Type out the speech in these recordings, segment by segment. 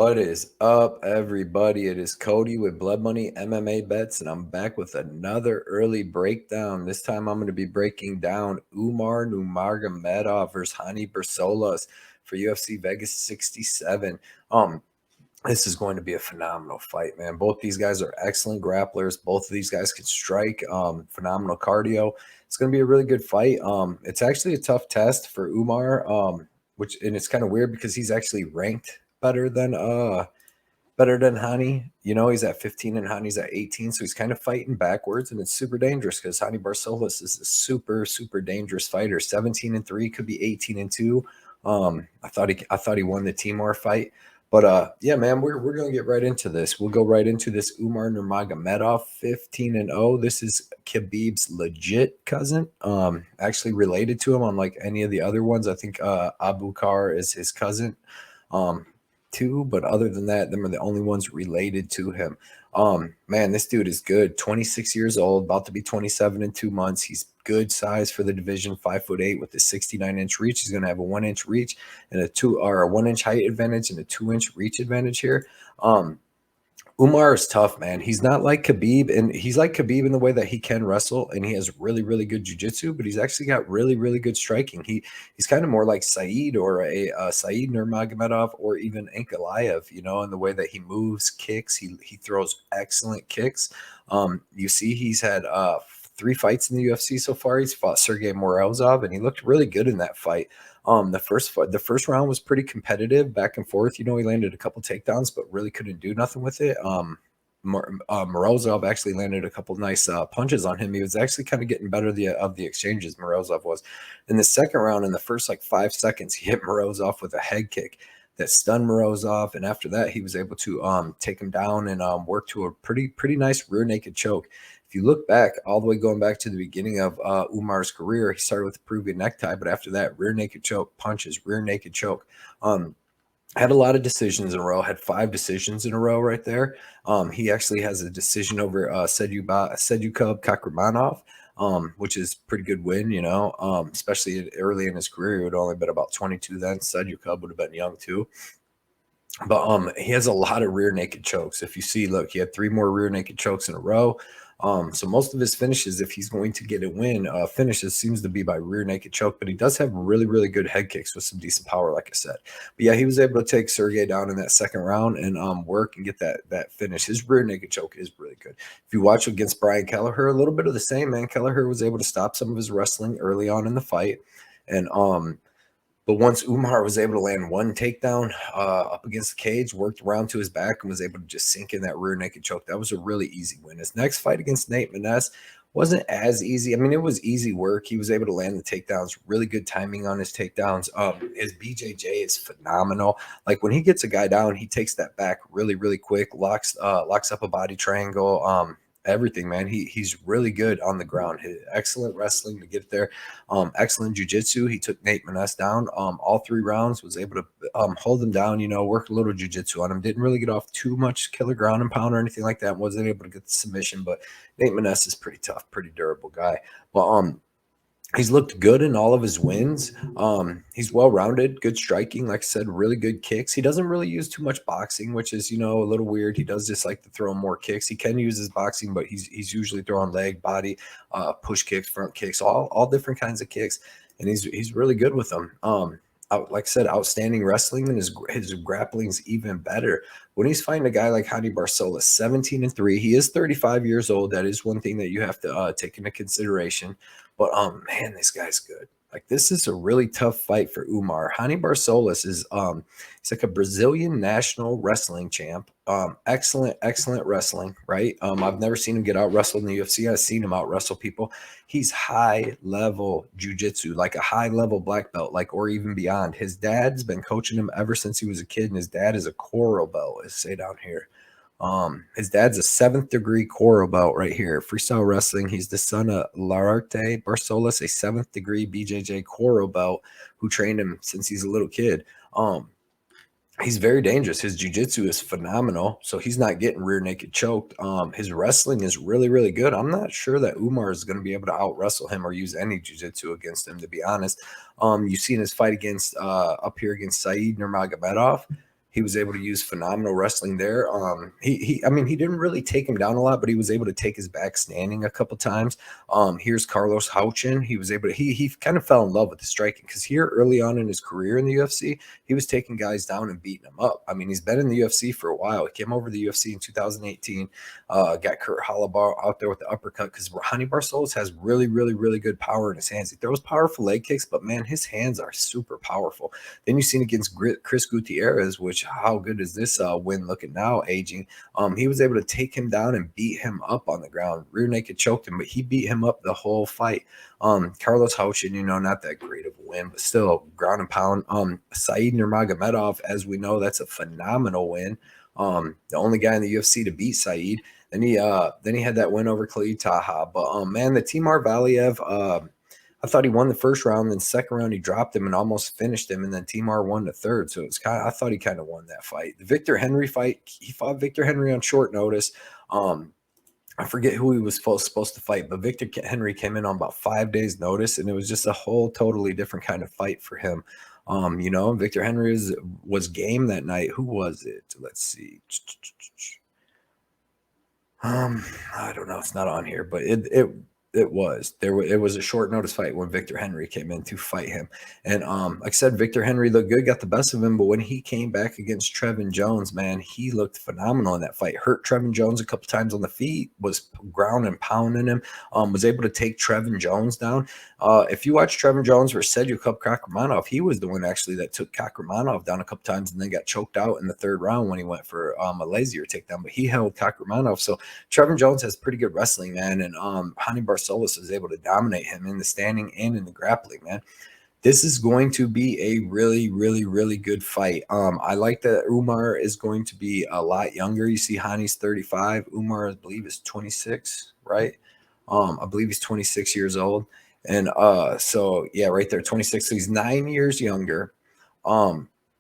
What is up, everybody? It is Cody with Blood Money MMA Bets, and I'm back with another early breakdown. This time, I'm going to be breaking down Umar Nurmagomedov versus Barcelos for UFC Vegas 67. This is going to be a phenomenal fight, man. Both these guys are excellent grapplers. Both of these guys can strike. Phenomenal cardio. It's going to be a really good fight. It's actually a tough test for Umar. And it's kind of weird because he's actually ranked better than Hani. You know, he's at 15 and Hani's at 18, so he's kind of fighting backwards, and it's super dangerous because Hani Barcelos is a super dangerous fighter. 17 and 3, could be 18 and 2. I thought he won the Timur fight. But yeah, man, we're gonna get right into this. We'll go right into this. Umar Nurmagomedov, 15 and 0. This is Khabib's legit cousin. Actually related to him, unlike any of the other ones. I think Abukar is his cousin. Too, but other than that, them are the only ones related to him. Man, this dude is good. 26 years old, about to be 27 in 2 months. He's good size for the division, 5'8" with a 69-inch reach. He's going to have a 1-inch reach and a 1-inch height advantage and a 2-inch reach advantage here. Umar is tough, man. He's not like Khabib, and he's like Khabib in the way that he can wrestle, and he has really good jiu-jitsu, but he's actually got really good striking. He's kind of more like Saeed or a Saeed Nurmagomedov or even Ankalaev, you know, in the way that he moves, kicks. He throws excellent kicks. You see, he's had 3 fights in the UFC so far. He's fought Sergey Morozov, and he looked really good in that fight. The first round was pretty competitive, back and forth. You know, he landed a couple takedowns, but really couldn't do nothing with it. Morozov actually landed a couple nice punches on him. He was actually kind of getting better of the exchanges. Morozov was in the second round. In the first 5 seconds, he hit Morozov with a head kick that stunned Morozov, and after that, he was able to take him down and work to a pretty nice rear naked choke. If you look back, all the way going back to the beginning of Umar's career, he started with a Peruvian necktie, but after that, rear naked choke, punches, rear naked choke. Had a lot of decisions in a row, had 5 decisions in a row right there. He actually has a decision over Sedukub Kakramanov, which is pretty good win, you know, especially early in his career. He would only been about 22 then. Sedukub would have been young too. But he has a lot of rear naked chokes. If you see, look, he had 3 more rear naked chokes in a row. So most of his finishes, if he's going to get a win, finishes seems to be by rear naked choke, but he does have really good head kicks with some decent power, like I said. But yeah, he was able to take Sergey down in that second round and work and get that finish. His rear naked choke is really good. If you watch against Brian Kelleher, a little bit of the same, man. Kelleher was able to stop some of his wrestling early on in the fight, and but once Umar was able to land 1 takedown up against the cage, worked around to his back, and was able to just sink in that rear naked choke, that was a really easy win. His next fight against Nate Maness wasn't as easy. I mean, it was easy work. He was able to land the takedowns, really good timing on his takedowns. His BJJ is phenomenal. Like when he gets a guy down, he takes that back really quick, locks up a body triangle. Everything, man. He's really good on the ground. Excellent wrestling to get there. Excellent jiu-jitsu. He took Nate Maness down all 3 rounds, was able to hold him down, you know, work a little jiu-jitsu on him. Didn't really get off too much killer ground and pound or anything like that. Wasn't able to get the submission, but Nate Maness is pretty tough, pretty durable guy. But he's looked good in all of his wins. He's well-rounded, good striking. Like I said, really good kicks. He doesn't really use too much boxing, which is, you know, a little weird. He does just like to throw more kicks. He can use his boxing, but he's usually throwing leg, body, push kicks, front kicks, all different kinds of kicks, and he's really good with them. Like I said, outstanding wrestling, and his grappling's even better. When he's fighting a guy like Hani Barcelos, 17 and 3, he is 35 years old. That is one thing that you have to take into consideration. But man, this guy's good. Like this is a really tough fight for Umar. Hani Barcelos is he's like a Brazilian national wrestling champ. Excellent wrestling, right? I've never seen him get out wrestled in the UFC. I've seen him out wrestle people. He's high level jiu-jitsu, like a high level black belt, like or even beyond. His dad's been coaching him ever since he was a kid, and his dad is a coral belt, as say down here. His dad's a 7th degree coral belt right here. Freestyle wrestling. He's the son of Lararte Barcelos, a 7th degree BJJ coral belt who trained him since he's a little kid. He's very dangerous. His jiu-jitsu is phenomenal, so he's not getting rear naked choked. His wrestling is really good. I'm not sure that Umar is going to be able to out wrestle him or use any jiu-jitsu against him, to be honest. You've seen his fight against up here against Saeed Nurmagomedov. He was able to use phenomenal wrestling there. I mean, he didn't really take him down a lot, but he was able to take his back standing a couple times. Here's Carlos Houchin. He was able to, he kind of fell in love with the striking because here early on in his career in the UFC, he was taking guys down and beating them up. I mean, he's been in the UFC for a while. He came over to the UFC in 2018, got Kurt Hollabaugh out there with the uppercut because Raoni Barcelos has really, really, really good power in his hands. He throws powerful leg kicks, but man, his hands are super powerful. Then you seen against Chris Gutierrez, which how good is this win looking now, aging? He was able to take him down and beat him up on the ground. Rear naked choked him, but he beat him up the whole fight. Carlos Houchin, you know, not that great of a win, but still ground and pound. Said Nurmagomedov, as we know, that's a phenomenal win. The only guy in the UFC to beat Said. Then he had that win over Khalid Taha. But man, the Timur Valiev, I thought he won the first round, then second round he dropped him and almost finished him, and then Timur won the third. So it's kind of, I thought he kind of won that fight. The Victor Henry fight, he fought Victor Henry on short notice. I forget who he was supposed to fight, but Victor Henry came in on about 5 days' notice, and it was just a whole totally different kind of fight for him. You know, Victor Henry was game that night. Who was it? Let's see. I don't know. It's not on here, but it was it was a short notice fight when Victor Henry came in to fight him. And like I said, Victor Henry looked good, got the best of him, but when he came back against Trevin Jones, man, he looked phenomenal in that fight. Hurt Trevin Jones a couple times on the feet, was ground and pounding him, was able to take Trevin Jones down. If you watch Trevin Jones versus Sergio Kakramanov, he was the one actually that took Kakramanov down a couple times and then got choked out in the third round when he went for a lazier takedown, but he held Kakramanov. So Trevin Jones has pretty good wrestling, man, and Raoni Barcelos was able to dominate him in the standing and in the grappling, man. This is going to be a really, really, really good fight. I like that Umar is going to be a lot younger. You see Hani's 35. Umar, I believe, is 26, right? I believe he's 26 years old. And so, yeah, right there, 26. So he's 9 years younger.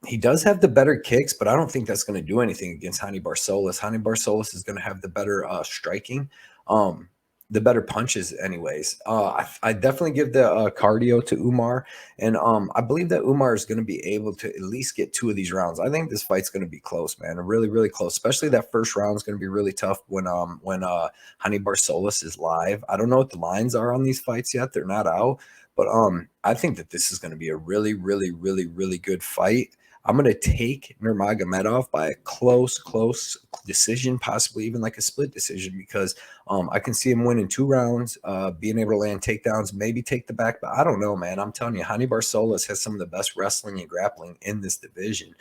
He does have the better kicks, but I don't think that's going to do anything against Raoni Barcelos. Raoni Barcelos is going to have the better striking, the better punches anyways. I definitely give the cardio to Umar, and I believe that Umar is going to be able to at least get 2 of these rounds. I think this fight's going to be close, man, really, really close, especially that first round is going to be really tough when Raoni Barcelos is live. I don't know what the lines are on these fights yet. They're not out, but I think that this is going to be a really, really, really, really good fight. I'm going to take Nurmagomedov by a close decision, possibly even like a split decision, because I can see him winning 2 rounds, being able to land takedowns, maybe take the back. But I don't know, man. I'm telling you, Raoni Barcelos has some of the best wrestling and grappling in this division.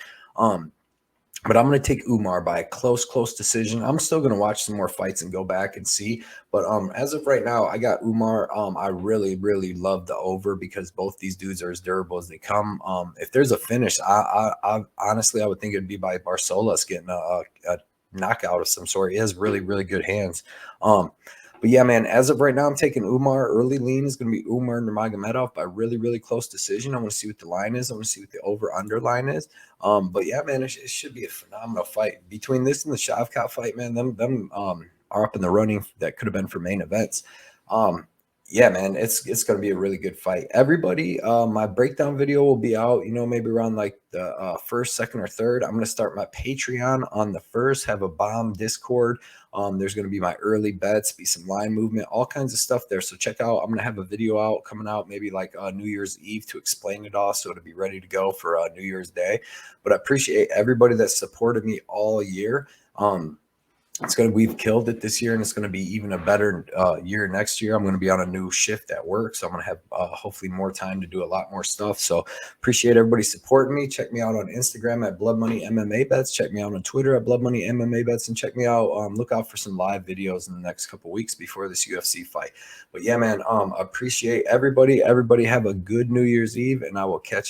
But I'm going to take Umar by a close decision. I'm still going to watch some more fights and go back and see. But as of right now, I got Umar. I really, really love the over because both these dudes are as durable as they come. If there's a finish, I honestly, I would think it'd be by Barcelos getting a knockout of some sort. He has really, really good hands. But yeah, man, as of right now, I'm taking Umar. Early lean is going to be Umar Nurmagomedov by really, really close decision. I want to see what the line is. I want to see what the over-under line is. But yeah, man, it should be a phenomenal fight. Between this and the Shavkat fight, man, them are up in the running that could have been for main events. Yeah, man, it's going to be a really good fight. Everybody, my breakdown video will be out, you know, maybe around like the first, second, or third. I'm going to start my Patreon on the first, have a bomb Discord. There's going to be my early bets, be some line movement, all kinds of stuff there. So check out, I'm going to have a video out coming out maybe like New Year's Eve to explain it all. So it'll be ready to go for New Year's Day. But I appreciate everybody that supported me all year. We've killed it this year, and it's going to be even a better year next year. I'm going to be on a new shift at work, so I'm going to have hopefully more time to do a lot more stuff. So appreciate everybody supporting me. Check me out on Instagram at Blood Money MMA Bets. Check me out on Twitter at Blood Money MMA Bets, and check me out. Look out for some live videos in the next couple weeks before this UFC fight. But yeah, man, appreciate everybody. Everybody have a good New Year's Eve, and I will catch you.